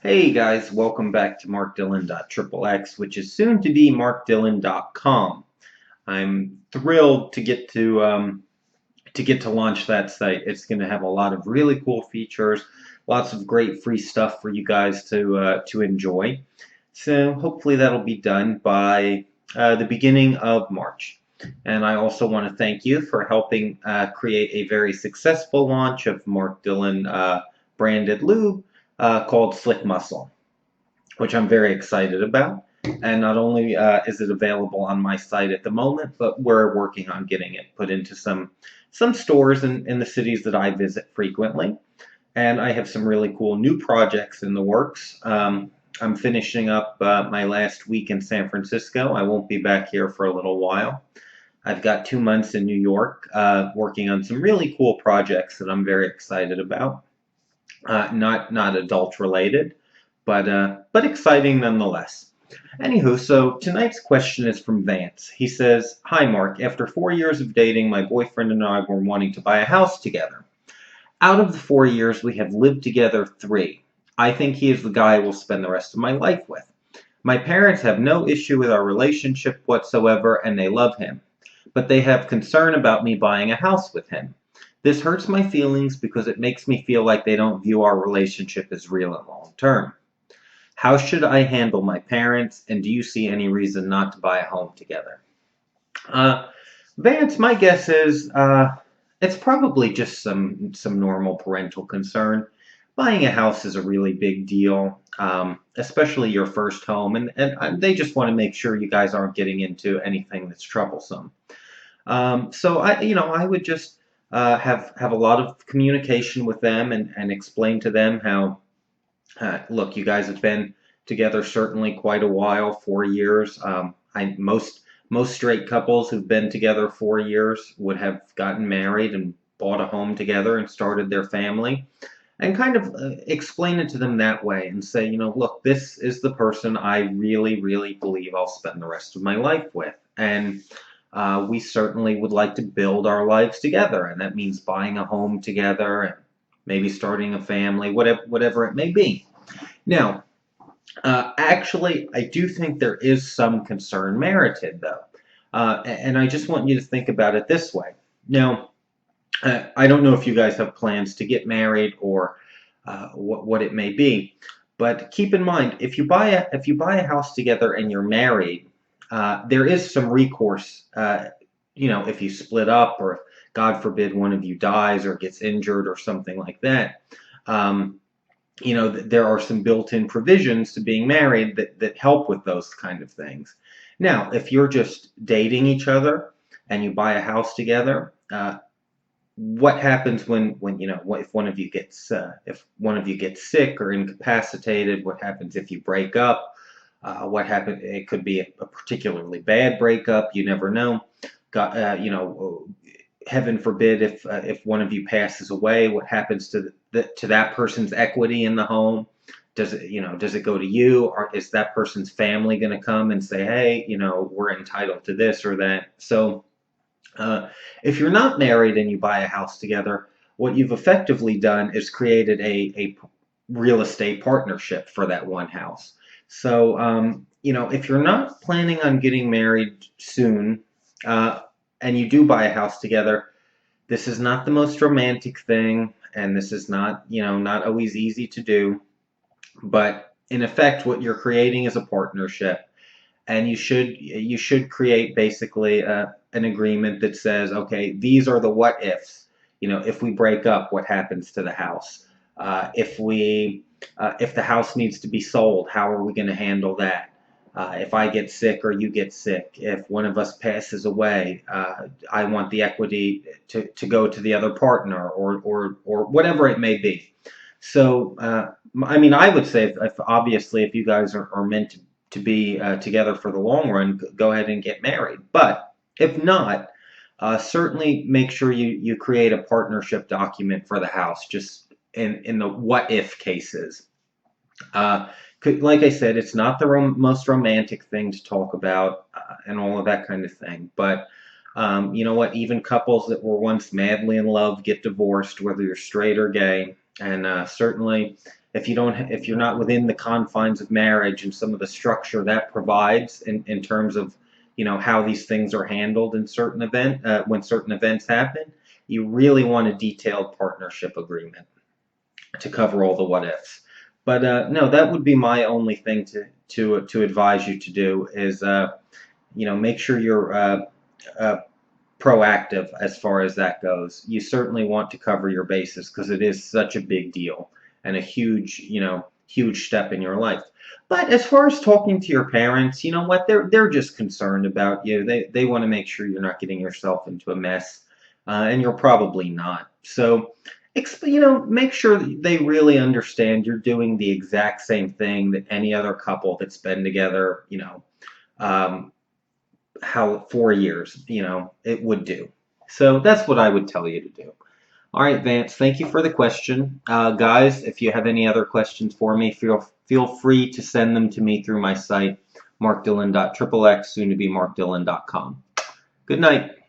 Hey guys, welcome back to markdillon.xxx, which is soon to be markdillon.com. I'm thrilled to get to launch that site. It's going to have a lot of really cool features, lots of great free stuff for you guys to enjoy. So hopefully that'll be done by the beginning of March. And I also want to thank you for helping create a very successful launch of Mark Dillon branded lube called Slick Muscle, which I'm very excited about. And not only is it available on my site at the moment, but we're working on getting it put into some stores in the cities that I visit frequently. And I have some really cool new projects in the works. I'm finishing up my last week in San Francisco. I won't be back here for a little while. I've got 2 months in New York working on some really cool projects that I'm very excited about. Not adult related, but exciting nonetheless. Anywho, so tonight's question is from Vance. He says, "Hi Mark, after 4 years of dating, my boyfriend and I were wanting to buy a house together. Out of the 4 years, we have lived together 3. I think he is the guy I will spend the rest of my life with. My parents have no issue with our relationship whatsoever, and they love him, but they have concern about me buying a house with him. This hurts my feelings because it makes me feel like they don't view our relationship as real and long term. How should I handle my parents, and do you see any reason not to buy a home together?" Uh, Vance, my guess is it's probably just some normal parental concern. Buying a house is a really big deal, especially your first home, and they just want to make sure you guys aren't getting into anything that's troublesome. So I would just have a lot of communication with them and explain to them how, look, you guys have been together certainly quite a while, 4 years. Most straight couples who've been together 4 years would have gotten married and bought a home together and started their family, and kind of explain it to them that way and say, look, this is the person I really, really believe I'll spend the rest of my life with, and we certainly would like to build our lives together, and that means buying a home together and maybe starting a family, whatever it may be. Now, actually, I do think there is some concern merited, though. And I just want you to think about it this way. Now, I don't know if you guys have plans to get married or what it may be, but keep in mind if you buy a house together and you're married, there is some recourse. If you split up or if, God forbid, one of you dies or gets injured or something like that. There are some built-in provisions to being married that help with those kind of things. Now, if you're just dating each other and you buy a house together, what happens when if one of you gets sick or incapacitated? What happens if you break up? What happens? It could be a particularly bad breakup. You never know. God, heaven forbid if one of you passes away, what happens to that person's equity in the home? Does it go to you, or is that person's family going to come and say, hey, we're entitled to this or that? So if you're not married and you buy a house together, what you've effectively done is created a real estate partnership for that one house. So if you're not planning on getting married soon, and you do buy a house together, this is not the most romantic thing, and this is not always easy to do. But in effect, what you're creating is a partnership, and you should create basically an agreement that says, okay, these are the what ifs. If we break up, what happens to the house? If the house needs to be sold, how are we going to handle that? If I get sick or you get sick, if one of us passes away, I want the equity to go to the other partner, or whatever it may be. So, I would say, obviously, if you guys are meant to be together for the long run, go ahead and get married. But if not, certainly make sure you create a partnership document for the house, just in the what if cases. Uh, like I said, it's not the most romantic thing to talk about, and all of that kind of thing. But you know what? Even couples that were once madly in love get divorced, whether you're straight or gay. And certainly, if you're not within the confines of marriage and some of the structure that provides in terms of, how these things are handled in certain when certain events happen, you really want a detailed partnership agreement to cover all the what ifs. But no, that would be my only thing to advise you to do is make sure you're uh, proactive as far as that goes. You certainly want to cover your bases because it is such a big deal and a huge step in your life. But as far as talking to your parents, you know what? They're just concerned about you. They want to make sure you're not getting yourself into a mess, and you're probably not. So, make sure that they really understand you're doing the exact same thing that any other couple that's been together, um, how 4 years, it would do. So that's what I would tell you to do. All right, Vance, thank you for the question. Guys, if you have any other questions for me, feel free to send them to me through my site, markdillon.xxx, soon to be markdillon.com. Good night.